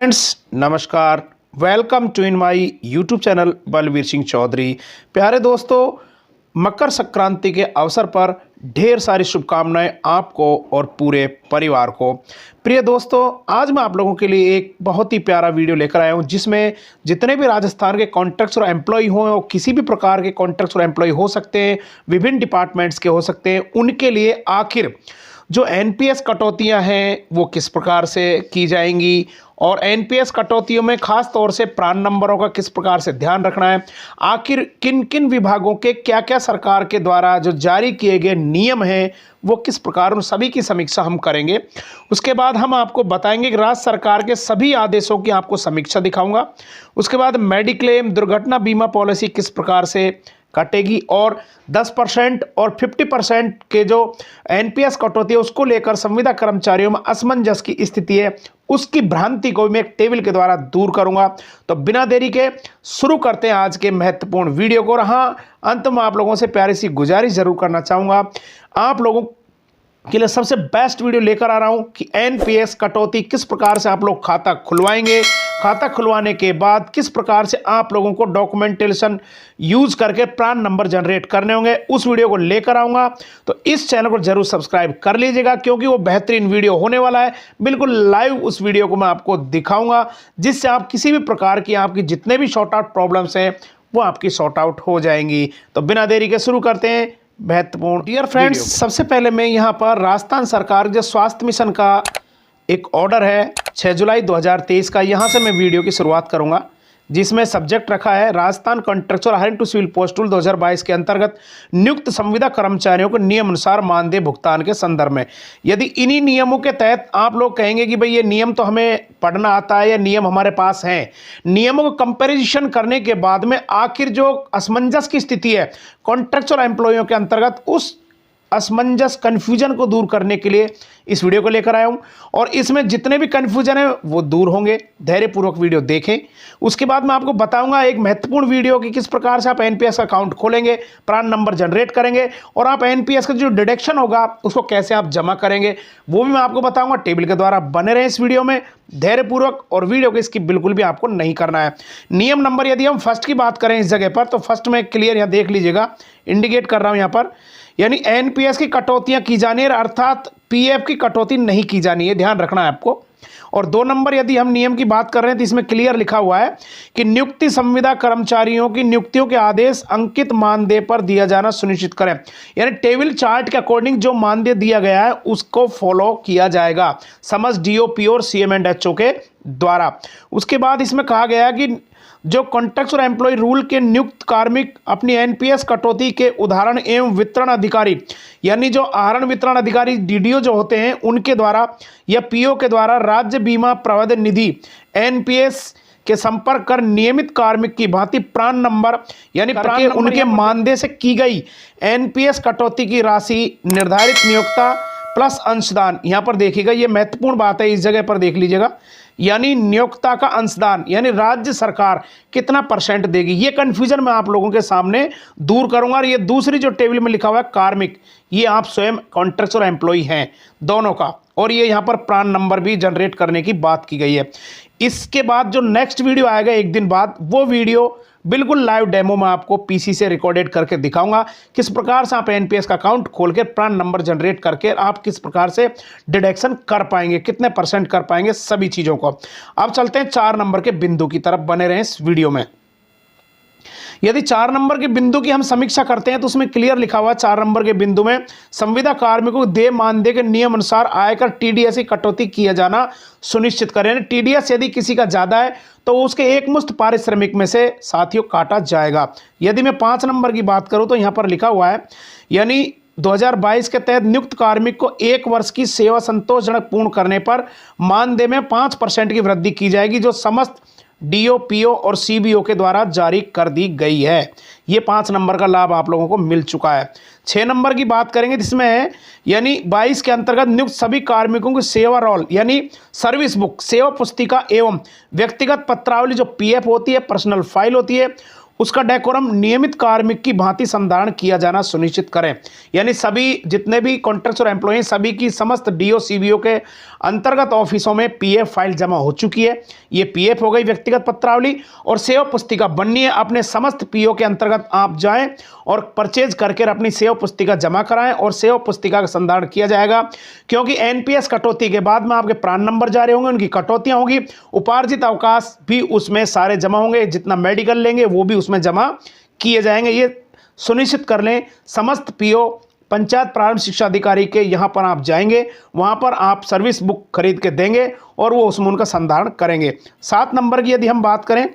Friends नमस्कार। Welcome to in my YouTube channel Balveer Singh Chaudhary. प्यारे दोस्तों, मकर संक्रांति के अवसर पर ढेर सारी शुभकामनाएं आपको और पूरे परिवार को। प्रिय दोस्तों, आज मैं आप लोगों के लिए एक बहुत ही प्यारा वीडियो लेकर आया हूं जिसमें जितने भी राजस्थान के कॉन्ट्रैक्ट्स और एम्प्लॉय हों और किसी भी प्रकार के कॉन्ट्रैक्ट्स और एम्प्लॉय हो सकते हैं, विभिन्न डिपार्टमेंट्स के हो सकते हैं, उनके लिए आखिर जो एनपीएस कटौतियां हैं वो किस प्रकार से की जाएंगी और एनपीएस कटौतियों में खास तौर से प्रान नंबरों का किस प्रकार से ध्यान रखना है, आखिर किन किन विभागों के क्या क्या सरकार के द्वारा जो जारी किए गए नियम हैं वो किस प्रकार, उन सभी की समीक्षा हम करेंगे। उसके बाद हम आपको बताएंगे कि राज्य सरकार के सभी आदेशों की आपको समीक्षा दिखाऊंगा। उसके बाद मेडिक्लेम दुर्घटना बीमा पॉलिसी किस प्रकार से कटेगी और 10% और 50% के जो एनपीएस कटौती है उसको लेकर संविदा कर्मचारियों में असमंजस की स्थिति है, उसकी भ्रांति को मैं एक टेबल के द्वारा दूर करूंगा। तो बिना देरी के शुरू करते हैं आज के महत्वपूर्ण वीडियो को। और हाँ, अंत में आप लोगों से प्यारी सी गुजारिश जरूर करना चाहूंगा, आप लोगों के लिए सबसे बेस्ट वीडियो लेकर आ रहा हूं कि एनपीएस कटौती किस प्रकार से आप लोग खाता खुलवाएंगे, खाता खुलवाने के बाद किस प्रकार से आप लोगों को डॉक्यूमेंटेशन यूज करके प्रान नंबर जनरेट करने होंगे, उस वीडियो को लेकर आऊंगा। तो इस चैनल को जरूर सब्सक्राइब कर लीजिएगा क्योंकि वो बेहतरीन वीडियो होने वाला है। बिल्कुल लाइव उस वीडियो को मैं आपको दिखाऊंगा जिससे आप किसी भी प्रकार की आपकी जितने भी शॉर्ट आउट प्रॉब्लम्स हैं वो आपकी शॉर्ट आउट हो जाएंगी। तो बिना देरी के शुरू करते हैं महत्वपूर्ण। डियर फ्रेंड्स, सबसे पहले मैं यहाँ पर राजस्थान सरकार जो स्वास्थ्य मिशन का एक ऑर्डर है 6 जुलाई 2023 का, यहाँ से मैं वीडियो की शुरुआत करूँगा जिसमें सब्जेक्ट रखा है Rajasthan contractual hiring to civil post rule 2022 के अंतर्गत नियुक्त संविदा कर्मचारियों को नियम अनुसार मानदेय भुगतान के संदर्भ में। यदि इन्हीं नियमों के तहत आप लोग कहेंगे कि भाई ये नियम तो हमें पढ़ना आता है या नियम हमारे पास हैं, नियमों को कंपैरिजन करने के बाद में आखिर जो असमंजस की स्थिति है कॉन्ट्रैक्चुअल एम्प्लॉयों के अंतर्गत, उस असमंजस कंफ्यूजन को दूर करने के लिए इस वीडियो को लेकर आया हूं और इसमें जितने भी कंफ्यूजन है वो दूर होंगे। धैर्यपूर्वक वीडियो देखें। उसके बाद मैं आपको बताऊंगा एक महत्वपूर्ण वीडियो कि किस प्रकार से आप एनपीएस का अकाउंट खोलेंगे, प्रान नंबर जनरेट करेंगे और आप एनपीएस का जो डिडक्शन होगा उसको कैसे आप जमा करेंगे वो भी मैं आपको बताऊंगा। टेबल के द्वारा बने रहे इस वीडियो में धैर्यपूर्वक और वीडियो को स्किप बिल्कुल भी आपको नहीं करना है। नियम नंबर यदि हम फर्स्ट की बात करें इस जगह पर, तो फर्स्ट में क्लियर यहाँ देख लीजिएगा, इंडिकेट कर रहा हूं यहाँ पर, यानी एनपीएस की कटौतियां की जानी है अर्थात पीएफ की कटौती नहीं की जानी है, ध्यान रखना है आपको। और 2 नंबर यदि हम नियम की बात कर रहे हैं तो इसमें क्लियर लिखा हुआ है कि नियुक्ति संविदा कर्मचारियों की नियुक्तियों के आदेश अंकित मानदेय पर दिया जाना सुनिश्चित करें, यानी टेबल चार्ट के अकॉर्डिंग जो मानदेय दिया गया है उसको फॉलो किया जाएगा समझ डीओपी और सीएम एंड एचओ के द्वारा। उसके बाद इसमें कहा गया है कि जो कॉन्ट्रैक्ट और एम्प्लॉय रूल के नियुक्त कार्मिक अपनी एनपीएस कटौती के उदाहरण एवं वितरण अधिकारी, यानी जो आहरण वितरण अधिकारी डीडीओ जो होते हैं उनके द्वारा या पीओ के द्वारा राज्य बीमा प्रबंधन निधि एनपीएस के संपर्क कर नियमित कार्मिक की भांति प्रान नंबर यानी प्रान उनके मानदेय से की गई एनपीएस कटौती की राशि निर्धारित नियोक्ता प्लस अंशदान, यहां पर देखिएगा ये महत्वपूर्ण बात है, इस जगह पर देख लीजिएगा, यानी नियोक्ता का अंशदान यानी राज्य सरकार कितना परसेंट देगी, ये कंफ्यूजन मैं आप लोगों के सामने दूर करूंगा। और ये दूसरी जो टेबल में लिखा हुआ है कार्मिक, ये आप स्वयं कॉन्ट्रैक्ट और एम्प्लॉय हैं दोनों का, और ये यहां पर प्रान नंबर भी जनरेट करने की बात की गई है। इसके बाद जो नेक्स्ट वीडियो आएगा एक दिन बाद, वो वीडियो बिल्कुल लाइव डेमो में आपको पीसी से रिकॉर्डेड करके दिखाऊंगा किस प्रकार से आप एनपीएस का अकाउंट खोल के प्रान नंबर जनरेट करके आप किस प्रकार से डिडक्शन कर पाएंगे, कितने परसेंट कर पाएंगे, सभी चीजों को। अब चलते हैं 4 नंबर के बिंदु की तरफ, बने रहें इस वीडियो में। यदि 4 नंबर के बिंदु की हम समीक्षा करते हैं तो उसमें क्लियर लिखा हुआ है 4 नंबर के बिंदु में संविदा कार्मिकों को देय मानदेय के नियम अनुसार आयकर टीडीएस की कटौती किया जाना सुनिश्चित करें। टीडीएस यदि किसी का ज्यादा है तो उसके एकमुश्त पारिश्रमिक में से साथियों काटा जाएगा। यदि मैं 5 नंबर की बात करूं तो यहां पर लिखा हुआ है, यानी 2022 के तहत नियुक्त कार्मिक को 1 वर्ष की सेवा संतोषजनक पूर्ण करने पर मानदेय में 5% की वृद्धि की जाएगी जो समस्त डीओ पीओ और सीबीओ के द्वारा जारी कर दी गई है। ये 5 नंबर का लाभ आप लोगों को मिल चुका है। 6 नंबर की बात करेंगे जिसमें है, यानी 22 के अंतर्गत नियुक्त सभी कार्मिकों की सेवा रोल यानी सर्विस बुक, सेवा पुस्तिका एवं व्यक्तिगत पत्रावली जो पीएफ होती है, पर्सनल फाइल होती है, उसका डेकोरम नियमित कार्मिक की भांति संधारण किया जाना सुनिश्चित करें। यानी सभी जितने भी कॉन्ट्रैक्टर एम्प्लॉय सभी की समस्त डीओ सीबीओ के अंतर्गत ऑफिसों में पीएफ फाइल जमा हो चुकी है। ये पीएफ हो गई व्यक्तिगत पत्रावली और सेवा पुस्तिका बननी है। अपने समस्त पीओ के अंतर्गत आप जाएं और परचेज करके अपनी सेवा पुस्तिका जमा कराएं और सेवा पुस्तिका का संधारण किया जाएगा, क्योंकि एनपीएस कटौती के बाद में आपके प्राण नंबर जारी होंगे, उनकी कटौतियां होंगी, उपार्जित अवकाश भी उसमें सारे जमा होंगे, जितना मेडिकल लेंगे वो भी उसमें जमा किए जाएंगे। ये सुनिश्चित कर लें। समस्त पीओ पंचायत प्रारंभ शिक्षा अधिकारी के यहाँ पर आप जाएंगे, वहाँ पर आप सर्विस बुक खरीद के देंगे और वो उसमें उनका संधारण करेंगे। 7 नंबर की यदि हम बात करें,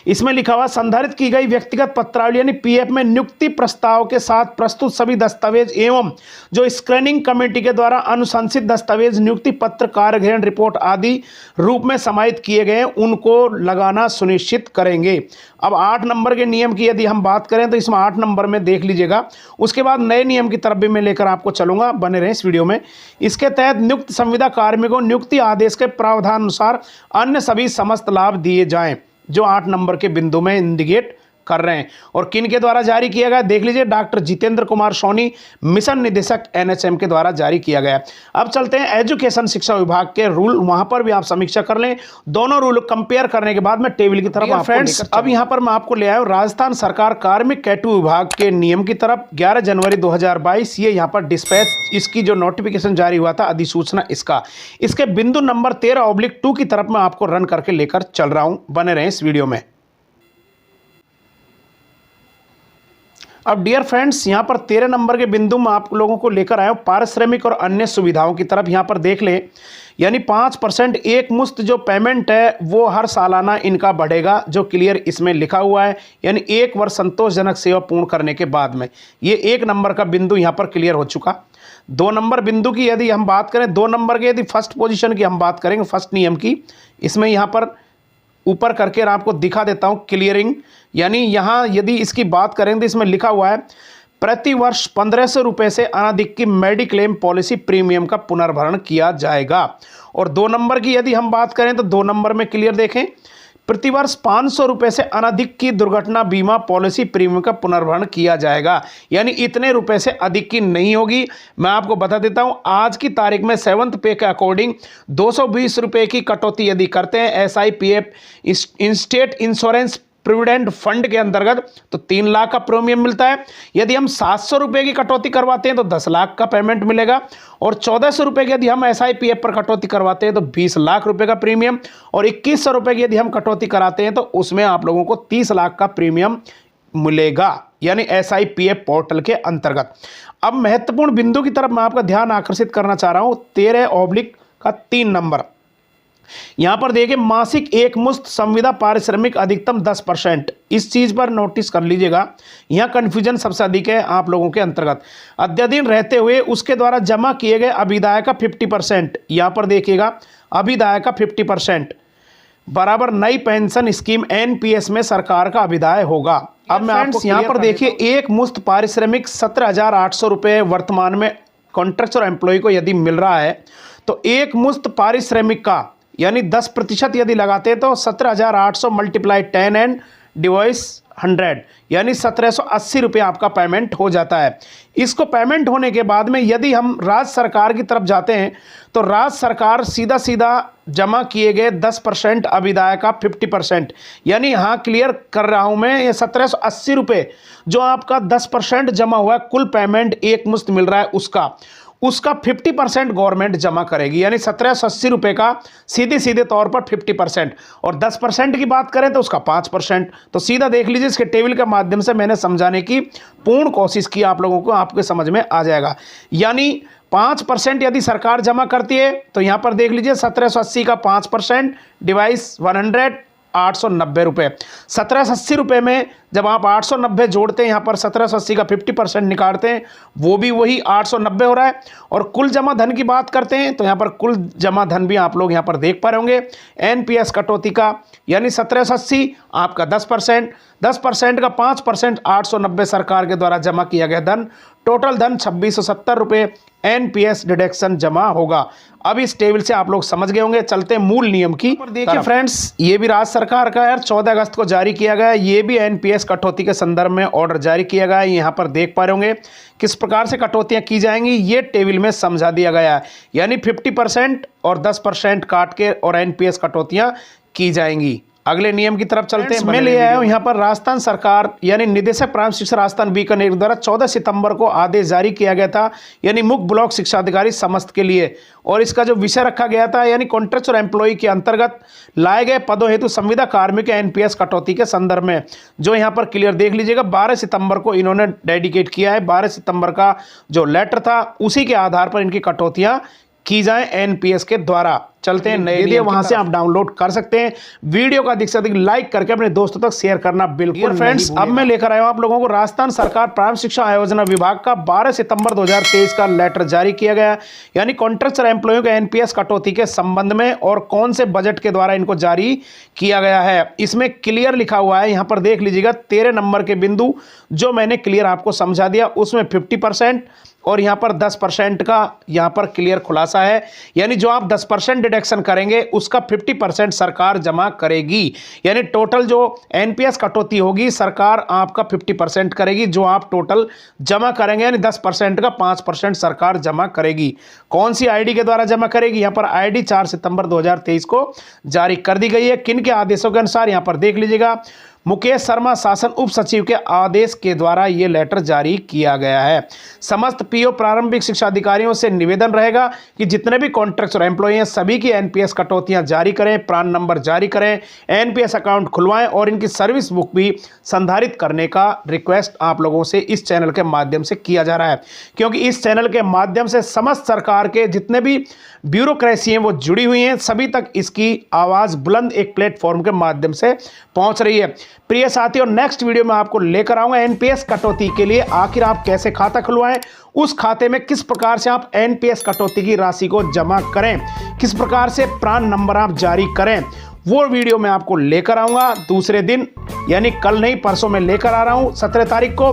इसमें लिखा हुआ संधारित की गई व्यक्तिगत पत्रावली यानी पीएफ में नियुक्ति प्रस्ताव के साथ प्रस्तुत सभी दस्तावेज एवं जो स्क्रीनिंग कमेटी के द्वारा अनुशंसित दस्तावेज नियुक्ति पत्र कार्य ग्रहण रिपोर्ट आदि रूप में समाहित किए गए उनको लगाना सुनिश्चित करेंगे। अब 8 नंबर के नियम की यदि हम बात करें तो इसमें 8 नंबर में देख लीजिएगा। उसके बाद नए नियम की तरफ भी मैं लेकर आपको चलूंगा, बने रहें इस वीडियो में। इसके तहत नियुक्त संविदा कार्मिकों नियुक्ति आदेश के प्रावधान अनुसार अन्य सभी समस्त लाभ दिए जाएं, जो 8 नंबर के बिंदु में इंडिकेट कर रहे हैं। और किन के द्वारा जारी किया गया देख लीजिए, डॉक्टर जितेंद्र कुमार सोनी, मिशन निदेशक एनएचएम के द्वारा जारी किया गया। अब चलते हैं एजुकेशन शिक्षा विभाग के रूल, वहां पर भी आप समीक्षा कर लें। दोनों रूल कंपेयर करने के बाद में टेबल की तरफ फ्रेंड्स अब यहां पर मैं आपको ले आया हूं राजस्थान सरकार कार्मिक कैटू विभाग के नियम की तरफ। 11 जनवरी 2022 ये यहां पर डिस्पैच इसकी जो नोटिफिकेशन जारी हुआ था अधिसूचना इसके बिंदु नंबर 13/2 की तरफ मैं आपको रन करके लेकर चल रहा हूं, बने रहें इस वीडियो में। अब डियर फ्रेंड्स यहाँ पर 13 नंबर के बिंदु में आप लोगों को लेकर आया हूँ पारिश्रमिक और अन्य सुविधाओं की तरफ। यहाँ पर देख लें, यानी 5% एक मुश्त जो पेमेंट है वो हर सालाना इनका बढ़ेगा, जो क्लियर इसमें लिखा हुआ है। यानी 1 वर्ष संतोषजनक सेवा पूर्ण करने के बाद में ये 1 नंबर का बिंदु यहाँ पर क्लियर हो चुका। 2 नंबर बिंदु की यदि हम बात करें, 2 नंबर के यदि फर्स्ट पोजीशन की हम बात करेंगे, फर्स्ट नियम की, इसमें यहाँ पर ऊपर करके आपको दिखा देता हूं क्लियरिंग। यानी यहां यदि इसकी बात करें तो इसमें लिखा हुआ है प्रति वर्ष 1500 रुपये से अनधिक की मेडिक्लेम पॉलिसी प्रीमियम का पुनर्भरण किया जाएगा। और 2 नंबर की यदि हम बात करें तो 2 नंबर में क्लियर देखें, प्रतिवर्ष 500 रुपये से अनधिक की दुर्घटना बीमा पॉलिसी प्रीमियम का पुनर्भरण किया जाएगा। यानी इतने रुपए से अधिक की नहीं होगी। मैं आपको बता देता हूं, आज की तारीख में 7th पे के अकॉर्डिंग 220 रुपये की कटौती यदि करते हैं SIPF state insurance provident fund के अंतर्गत तो 3 लाख का प्रीमियम मिलता है। यदि हम 700 रुपये की कटौती करवाते हैं तो 10 लाख का पेमेंट मिलेगा। और 1400 रुपये की यदि हम एसआईपीएफ पर कटौती करवाते हैं तो 20 लाख रुपए का प्रीमियम। और 2100 रुपये की यदि हम कटौती कराते हैं तो उसमें आप लोगों को 30 लाख का प्रीमियम मिलेगा, यानी एसआईपीएफ पोर्टल के अंतर्गत। अब महत्वपूर्ण बिंदु की तरफ मैं आपका ध्यान आकर्षित करना चाह रहा हूं, 13/3 नंबर। यहां पर देखिए, मासिक एक मुश्त संविदा पारिश्रमिक अधिकतम 10%। इस चीज पर नोटिस कर लीजिएगा, यहां कंफ्यूजन सबसे अधिक है आप लोगों के अंतर्गत। अद्यतन रहते हुए उसके द्वारा जमा किए गए अभिदाय का 50%, यहां पर देखिएगा अभिदाय का 50% बराबर नई पेंशन स्कीम एनपीएस में सरकार का अभिदाय होगा। अब मैं आपको यहां पर देखिए, एक मुश्त पारिश्रमिक 17,800 रुपये वर्तमान में कॉन्ट्रैक्टर एम्प्लॉय को यदि मिल रहा है तो एक मुश्त पारिश्रमिक का यानी 10% यदि लगाते हैं तो 17,800 मल्टीप्लाई 10 एंड डिवाइस 100 यानी 1780 रुपये आपका पेमेंट हो जाता है। इसको पेमेंट होने के बाद में यदि हम राज्य सरकार की तरफ जाते हैं तो राज्य सरकार सीधा सीधा जमा किए गए 10% अभिदाय का 50%, यानी हाँ क्लियर कर रहा हूँ मैं, ये 1780 रुपये जो आपका 10% जमा हुआ है, कुल पेमेंट एक मुश्त मिल रहा है उसका 50% गवर्नमेंट जमा करेगी। यानी 1780 रुपये का सीधे तौर पर 50%। और 10% की बात करें तो उसका 5%। तो सीधा देख लीजिए, इसके टेबल के माध्यम से मैंने समझाने की पूर्ण कोशिश की आप लोगों को, आपके समझ में आ जाएगा। यानी 5% यदि सरकार जमा करती है तो यहां पर देख लीजिए 1780 का 5% डिवाइस 100 890 रुपये। 1780 रुपये में जब आप 890 जोड़ते हैं, यहाँ पर 1780 का 50% निकालते हैं, वो भी वही 890 हो रहा है। और कुल जमा धन की बात करते हैं तो यहाँ पर कुल जमा धन भी आप लोग यहाँ पर देख पा रहे होंगे एनपीएस कटौती का, यानी 1780 आपका 10% का 5% 890 सरकार के द्वारा जमा किया गया धन, टोटल धन 2670 रुपये एनपीएस डिडक्शन जमा होगा। अब इस टेबल से आप लोग समझ गए होंगे। चलते हैं मूल नियम की। देखिए फ्रेंड्स, ये भी राज्य सरकार का है, 14 अगस्त को जारी किया गया है। ये भी एनपीएस कटौती के संदर्भ में ऑर्डर जारी किया गया है। यहाँ पर देख पा रहे होंगे किस प्रकार से कटौतियां की जाएंगी, ये टेबल में समझा दिया गया है। यानी 50% और 10% काट के और एनपीएस कटौतियां की जाएंगी। अगले नियम की तरफ चलते हैं। मैं ले आया हूं यहाँ पर राजस्थान सरकार यानी निदेशक प्रारंभिक शिक्षा राजस्थान बीकानेर द्वारा 14 सितंबर को आदेश जारी किया गया था, यानी मुख्य ब्लॉक शिक्षा अधिकारी समस्त के लिए। और इसका जो विषय रखा गया था यानी कॉन्ट्रैक्चुअल एम्प्लॉय के अंतर्गत लाए गए पदों हेतु संविदा कार्मिक एनपीएस कटौती के संदर्भ में, जो यहाँ पर क्लियर देख लीजिएगा। 12 सितंबर को इन्होंने डेडिकेट किया है। 12 सितंबर का जो लेटर था उसी के आधार पर इनकी कटौतियां की जाए एनपीएस के द्वारा। चलते हैं नए नियम, वहां से आप डाउनलोड कर सकते हैं। वीडियो को अधिक से अधिक लाइक करके अपने दोस्तों तक शेयर करना बिल्कुल फ्रेंड्स। अब मैं लेकर आया हूं आप लोगों को राजस्थान सरकार प्रारंभिक शिक्षा आयोजना विभाग का 12 सितंबर 2023 का लेटर जारी किया गया, यानी कॉन्ट्रैक्चुअल एम्प्लॉयों के एनपीएस कटौती के संबंध में और कौन से बजट के द्वारा इनको जारी किया गया है। इसमें क्लियर लिखा हुआ है, यहां पर देख लीजिएगा 13 नंबर के बिंदु जो मैंने क्लियर आपको समझा दिया, उसमें 50% और यहां पर 10% का यहां पर क्लियर खुलासा है। यानी जो आप 10% डिडक्शन करेंगे उसका 50% सरकार जमा करेगी। यानी टोटल जो एनपीएस कटौती होगी सरकार आपका 50% करेगी, जो आप टोटल जमा करेंगे यानी 10% का 5% सरकार जमा करेगी। कौन सी आईडी के द्वारा जमा करेगी, यहां पर आईडी 4 सितंबर 2023 को जारी कर दी गई है। किन के आदेशों के अनुसार, यहां पर देख लीजिएगा मुकेश शर्मा शासन उप सचिव के आदेश के द्वारा यह लेटर जारी किया गया है। समस्त पीओ प्रारंभिक शिक्षा अधिकारियों से निवेदन रहेगा कि जितने भी कॉन्ट्रैक्चुअल एम्प्लॉय हैं सभी की एनपीएस कटौतियां जारी करें, प्रान नंबर जारी करें, एनपीएस अकाउंट खुलवाएं और इनकी सर्विस बुक भी संधारित करने का रिक्वेस्ट आप लोगों से इस चैनल के माध्यम से किया जा रहा है। क्योंकि इस चैनल के माध्यम से समस्त सरकार के जितने भी ब्यूरोक्रेसी हैं वो जुड़ी हुई हैं, सभी तक इसकी आवाज़ बुलंद एक प्लेटफॉर्म के माध्यम से पहुंच रही है। प्रिय साथियों, नेक्स्ट वीडियो में आपको लेकर आऊंगा एनपीएस कटौती के लिए आखिर आप कैसे खाता खुलवाएं, उस खाते में किस प्रकार से आप एनपीएस कटौती की राशि को जमा करें, किस प्रकार से प्रान नंबर आप जारी करें, वो वीडियो मैं आपको लेकर आऊंगा दूसरे दिन, यानी कल नहीं परसों में लेकर आ रहा हूं 17 तारीख को।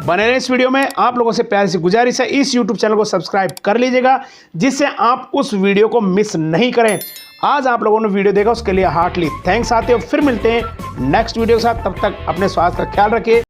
बने रहे इस वीडियो में। आप लोगों से प्यारी सी गुजारिश है इस YouTube चैनल को सब्सक्राइब कर लीजिएगा, जिससे आप उस वीडियो को मिस नहीं करें। आज आप लोगों ने वीडियो देखा उसके लिए हार्टली थैंक्स। आते हो फिर मिलते हैं नेक्स्ट वीडियो के साथ, तब तक अपने स्वास्थ्य का ख्याल रखिए।